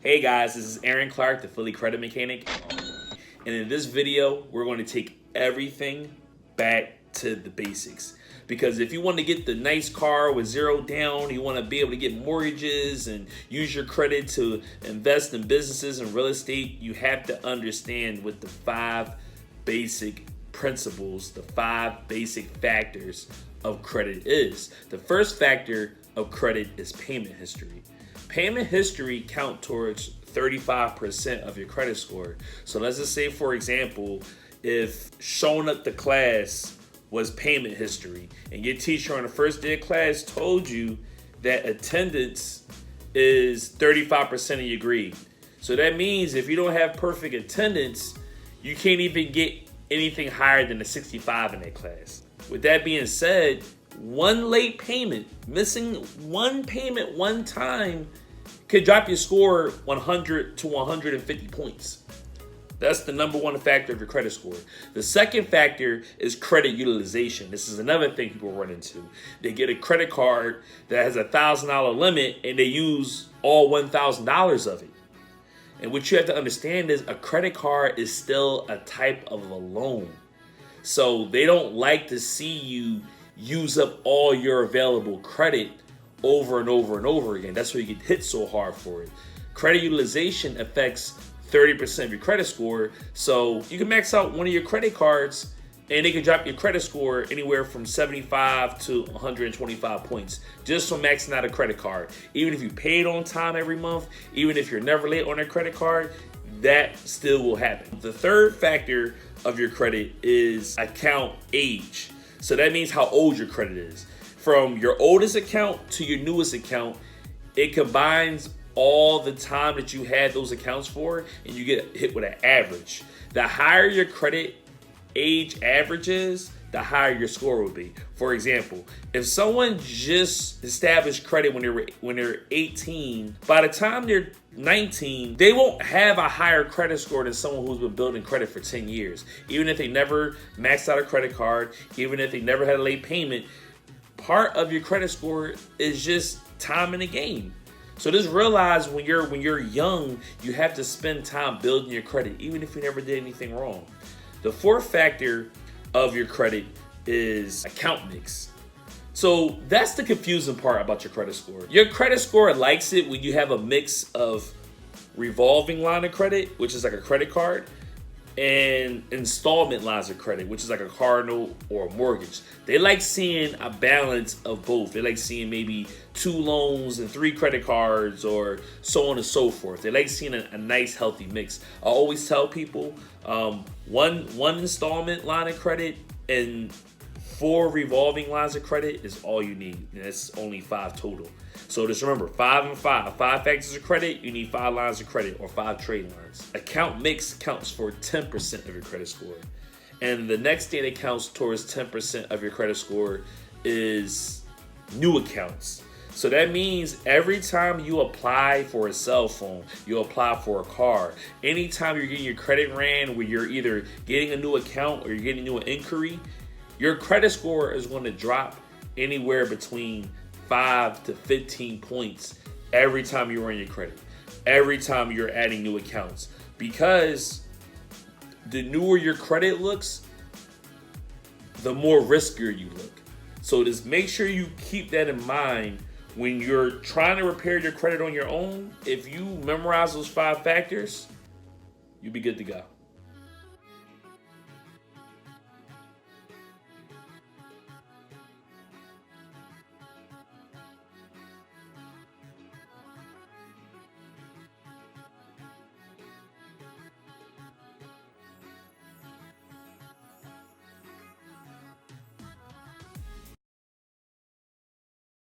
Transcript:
Hey guys, this is Aaron Clark, the Philly Credit Mechanic. And in this video, we're going to take everything back to the basics. Because if you want to get the nice car with zero down, you want to be able to get mortgages and use your credit to invest in businesses and real estate, you have to understand what the 5 basic principles, the 5 basic factors of credit is. The first factor of credit is payment history. Payment history count towards 35% of your credit score. So let's just say, for example, if showing up to class was payment history and your teacher on the first day of class told you that attendance is 35% of your grade. So that means if you don't have perfect attendance, you can't even get anything higher than a 65 in that class. With that being said, one late payment, missing one payment one time, could drop your score 100 to 150 points. That's the number one factor of your credit score. The second factor is credit utilization. This is another thing people run into. They get a credit card that has a $1,000 limit and they use all $1,000 of it. And what you have to understand is a credit card is still a type of a loan. So they don't like to see you use up all your available credit over and over and over again. That's why you get hit so hard for it. Credit utilization affects 30% of your credit score. So you can max out one of your credit cards and they can drop your credit score anywhere from 75 to 125 points just from maxing out a credit card. Even if you paid on time every month, even if you're never late on a credit card, that still will happen. The third factor of your credit is account age. So that means how old your credit is. From your oldest account to your newest account, it combines all the time that you had those accounts for, and you get hit with an average. The higher your credit age average is, the higher your score will be. For example, if someone just established credit when they're 18, by the time they're 19, they won't have a higher credit score than someone who's been building credit for 10 years. Even if they never maxed out a credit card, even if they never had a late payment, part of your credit score is just time in the game. So just realize when you're young, you have to spend time building your credit, even if you never did anything wrong. The fourth factor of your credit is account mix. So that's the confusing part about your credit score. Your credit score likes it when you have a mix of revolving line of credit, which is like a credit card, and installment lines of credit, which is like a car note or a mortgage. They like seeing a balance of both. They like seeing maybe 2 loans and 3 credit cards or so on and so forth. They like seeing a nice healthy mix. I always tell people one installment line of credit and 4 revolving lines of credit is all you need. And that's only 5 total. So just remember, 5 and 5. 5 factors of credit, you need 5 lines of credit or 5 trade lines. Account mix counts for 10% of your credit score. And the next thing that counts towards 10% of your credit score is new accounts. So that means every time you apply for a cell phone, you apply for a car, anytime you're getting your credit ran where you're either getting a new account or you're getting a new inquiry, your credit score is going to drop anywhere between 5 to 15 points every time you run your credit, every time you're adding new accounts. Because the newer your credit looks, the more riskier you look. So just make sure you keep that in mind when you're trying to repair your credit on your own. If you memorize those 5 factors, you'll be good to go.